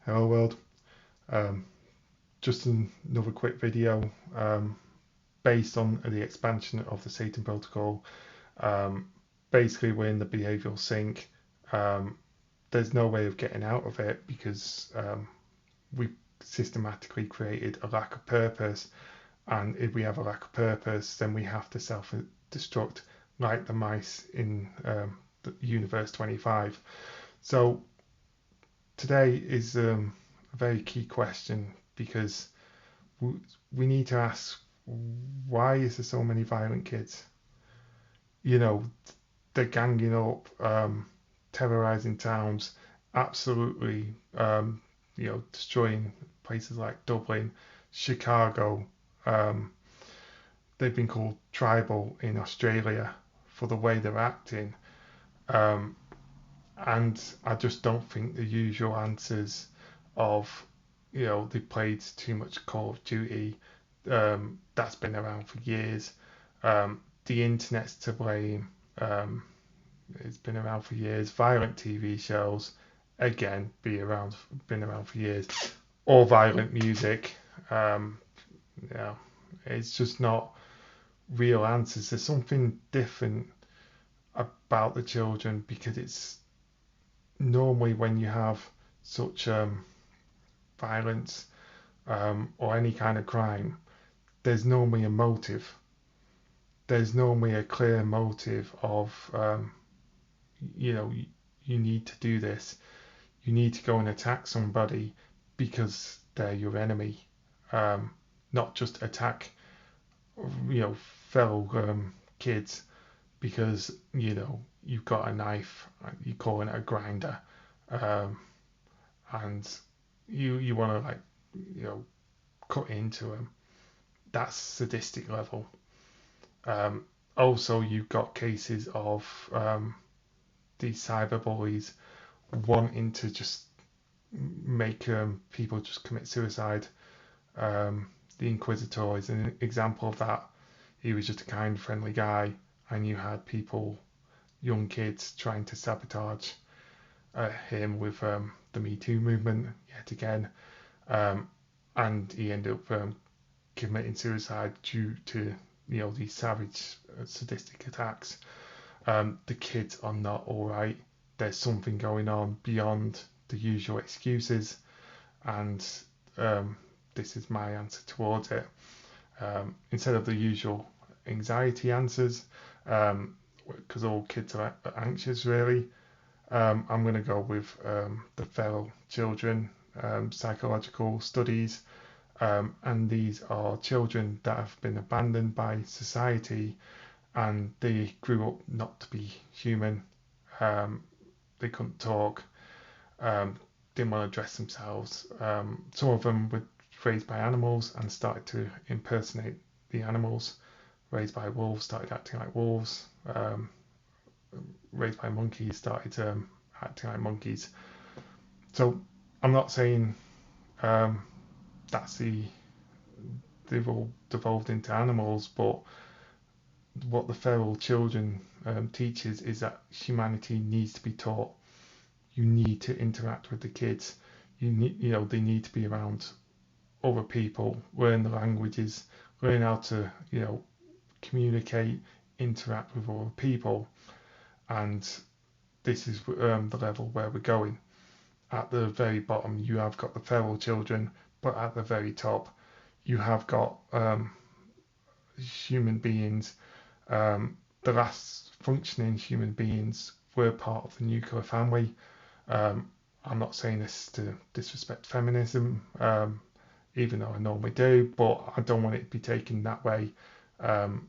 Hello world. Um, just another quick video based on the expansion of the Satan protocol. Um, Basically, we're in the behavioral sink. Um, there's no way of getting out of it because we systematically created a lack of purpose, and if we have a lack of purpose, then we have to self-destruct like the mice in the Universe 25. So today is a very key question because we need to ask, why is there so many violent kids? You know, they're ganging up, terrorizing towns, absolutely, destroying places like Dublin, Chicago. Um, they've been called tribal in Australia for the way they're acting. Um, and I just don't think the usual answers of, they played too much Call of Duty. That's been around for years. The internet's to blame. Um, it's been around for years. Violent TV shows, again, been around for years. Or violent music. Um, yeah, it's just not real answers. There's something different about the children because it's normally when you have such violence or any kind of crime, there's normally a motive. There's normally a clear motive of, you know, you need to do this. You need to go and attack somebody because they're your enemy. Um, Not just attack, fellow kids because, you've got a knife, you call it a grinder, um, and you want to like, you know, cut into them. That's sadistic level. Um, Also, you've got cases of these cyber bullies wanting to just make people just commit suicide. The Inquisitor is an example of that. He was just a kind, friendly guy, and you had people, young kids, trying to sabotage him with the Me Too movement yet again. Um, and he ended up committing suicide due to these savage, sadistic attacks. The kids are not all right. There's something going on beyond the usual excuses, and um, this is my answer towards it. Instead of the usual anxiety answers, because all kids are anxious really, I'm going to go with the feral children psychological studies. And these are children that have been abandoned by society and they grew up not to be human. Um, they couldn't talk, um, didn't want to dress themselves. Some of them were raised by animals and started to impersonate the animals. Raised by wolves, started acting like wolves. Raised by monkeys, started acting like monkeys. So I'm not saying um, that's they've all devolved into animals, but what the feral children teaches is that humanity needs to be taught. You need to interact with the kids. They need to be around other people, learn the languages, learn how to, communicate, interact with other people. And this is the level where we're going. At the very bottom, you have got the feral children, but at the very top, you have got human beings. The last functioning human beings were part of the nuclear family. I'm not saying this to disrespect feminism, even though I normally do, but I don't want it to be taken that way. Um,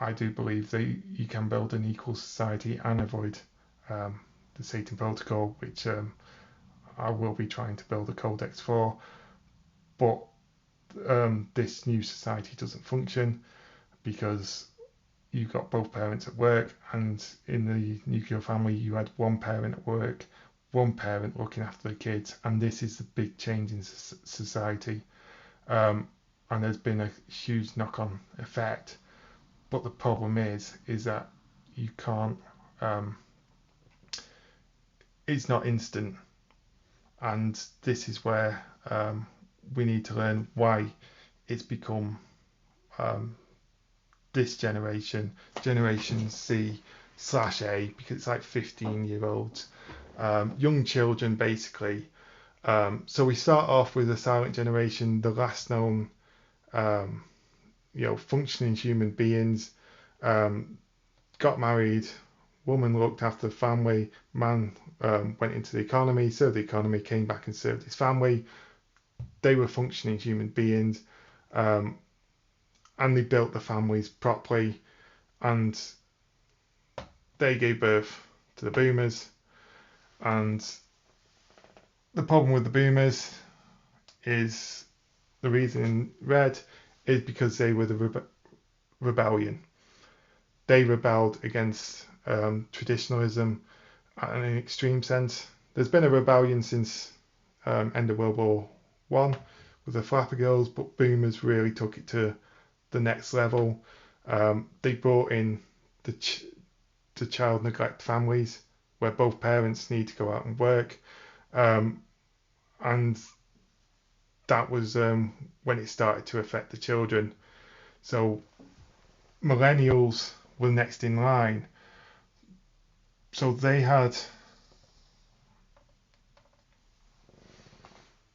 I do believe that you can build an equal society and avoid the Satan Protocol, which I will be trying to build a codex for. But this new society doesn't function because you've got both parents at work, and in the nuclear family, you had one parent at work, one parent looking after the kids, and this is the big change in society. Um, and there's been a huge knock-on effect. But the problem is that you can't. It's not instant. And this is where we need to learn why it's become this generation, Generation C/A, because it's like 15-year-olds, young children basically. So we start off with the silent generation, the last known, functioning human beings. Got married, woman looked after the family, man went into the economy, served the economy, came back and served his family. They were functioning human beings, um, and they built the families properly, and they gave birth to the boomers. And the problem with the boomers is the reason in red is because they were the rebellion. They rebelled against traditionalism in an extreme sense. There's been a rebellion since end of World War One with the Flapper Girls, but boomers really took it to the next level. They brought in the child neglect families where both parents need to go out and work, and that was when it started to affect the children. So millennials were next in line. So they had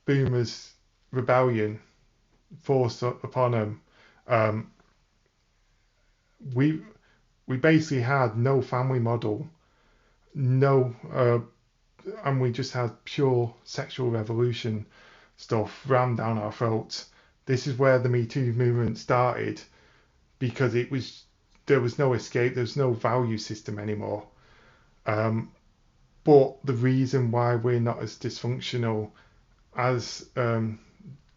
boomers' rebellion forced upon them. Um, we we basically had no family model, no, and we just had pure sexual revolution stuff rammed down our throats. This is where the Me Too movement started because there was no escape, there was no value system anymore. But the reason why we're not as dysfunctional as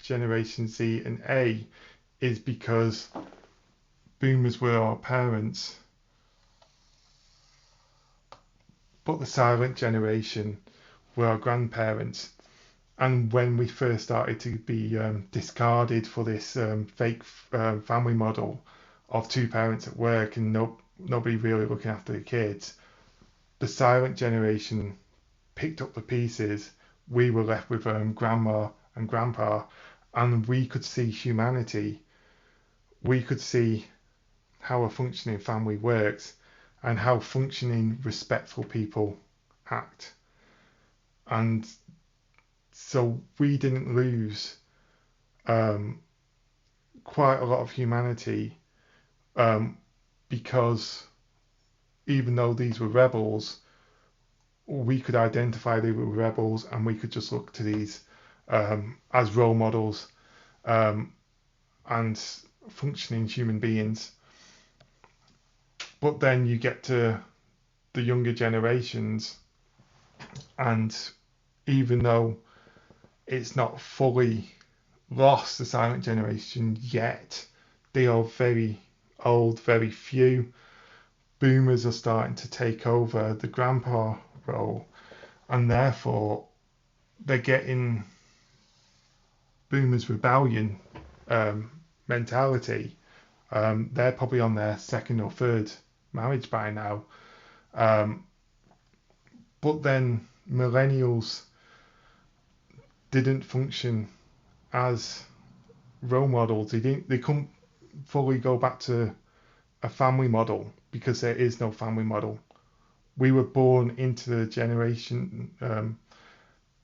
Generation Z and A is because boomers were our parents, but the silent generation were our grandparents. And when we first started to be discarded for this fake family model of two parents at work and nobody really looking after the kids, the silent generation picked up the pieces. We were left with grandma and grandpa, and we could see humanity. We could see how a functioning family works and how functioning, respectful people act. And so we didn't lose quite a lot of humanity because even though these were rebels, we could identify they were rebels and we could just look to these as role models and functioning human beings. But then you get to the younger generations, and even though it's not fully lost, the silent generation yet, they are very old, very few. Boomers are starting to take over the grandpa role, and therefore they're getting boomers' rebellion mentality. They're probably on their second or third marriage by now. But then millennials didn't function as role models. They couldn't fully go back to a family model because there is no family model. We were born into the generation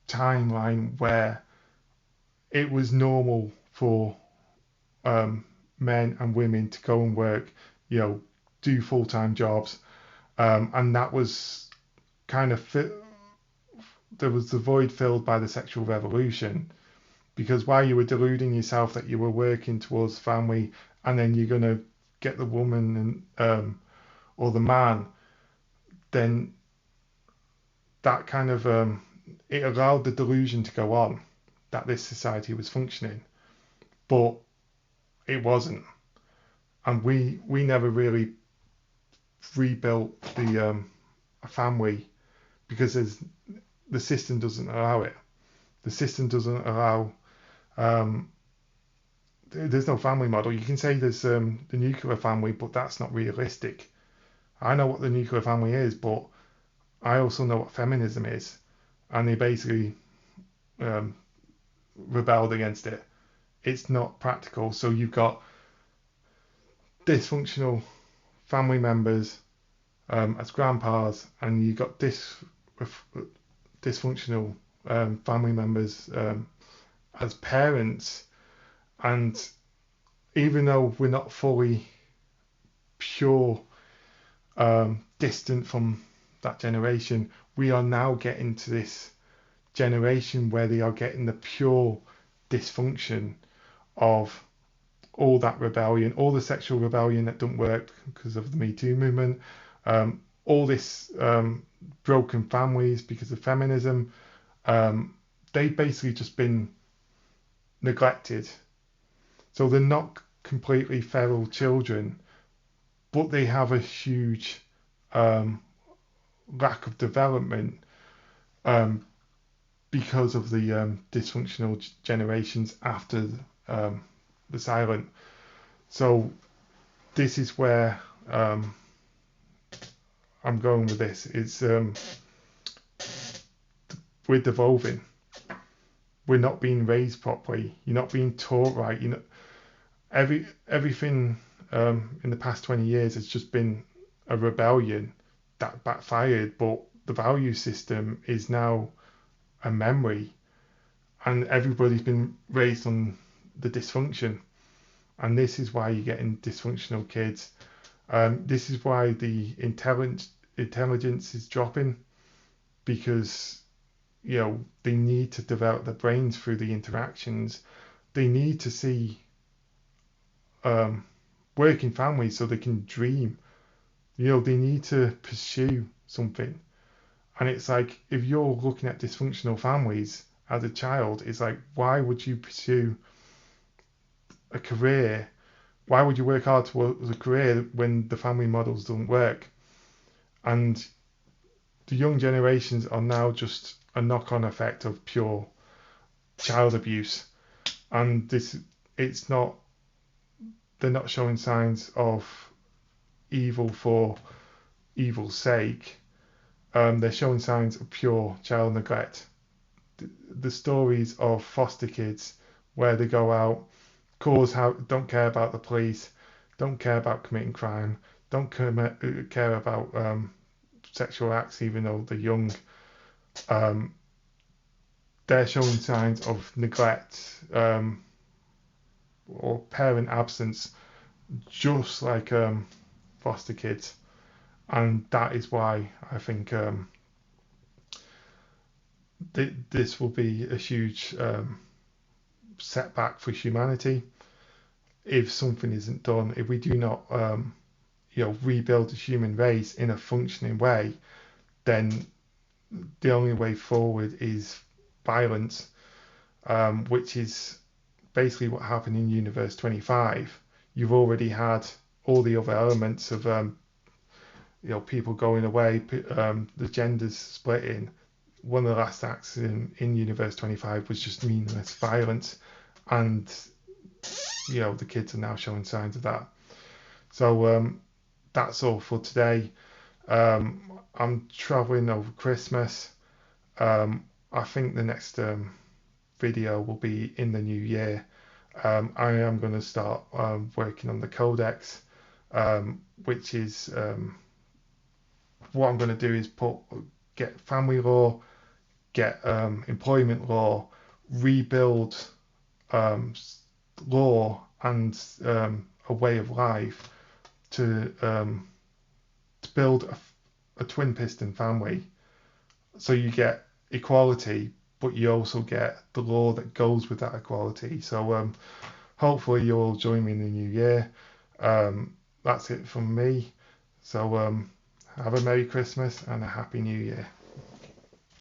timeline where it was normal for men and women to go and work, do full-time jobs, and that was kind of there was the void filled by the sexual revolution, because while you were deluding yourself that you were working towards family and then you're going to get the woman and or the man, then that kind of it allowed the delusion to go on that this society was functioning, but it wasn't. And we never really rebuilt the family because the system doesn't allow it. The system doesn't allow. There's no family model. You can say there's the nuclear family, but that's not realistic. I know what the nuclear family is, but I also know what feminism is, and they basically um, rebelled against it. It's not practical. So you've got dysfunctional family members as grandpas, and you've got dysfunctional family members as parents. And even though we're not fully pure, distant from that generation, we are now getting to this generation where they are getting the pure dysfunction of all that rebellion, all the sexual rebellion that don't work because of the Me Too movement, all this broken families because of feminism. They've basically just been neglected. So they're not completely feral children, but they have a huge um, lack of development um, because of the dysfunctional generations after the silent. So this is where I'm going with this. It's we're devolving. We're not being raised properly. You're not being taught right. You know, everything in the past 20 years has just been a rebellion that backfired. But the value system is now a memory, and everybody's been raised on the dysfunction. And this is why you're getting dysfunctional kids. This is why the intelligence is dropping, because they need to develop their brains through the interactions. They need to see working families so they can dream. They need to pursue something. And it's like, if you're looking at dysfunctional families as a child, it's like, why would you pursue a career? Why would you work hard towards a career when the family models don't work? And the young generations are now just a knock-on effect of pure child abuse. And they're not showing signs of evil for evil's sake. They're showing signs of pure child neglect. The stories of foster kids where they go out, don't care about the police, don't care about committing crime, don't care about sexual acts, even though they're young. They're showing signs of neglect or parent absence, just like foster kids. And that is why I think this will be a huge setback for humanity if something isn't done. If we do not, rebuild the human race in a functioning way, then the only way forward is violence, which is basically what happened in Universe 25. You've already had all the other elements of people going away, the genders splitting. One of the last acts in Universe 25 was just meaningless violence, and the kids are now showing signs of that. So that's all for today. I'm traveling over Christmas. I think the next video will be in the new year. I am going to start working on the codex, which is what I'm going to do is get family law, get employment law, rebuild law and a way of life to build a twin piston family. So you get equality, but you also get the law that goes with that equality. So hopefully you'll all join me in the new year. That's it from me. So have a Merry Christmas and a Happy New Year.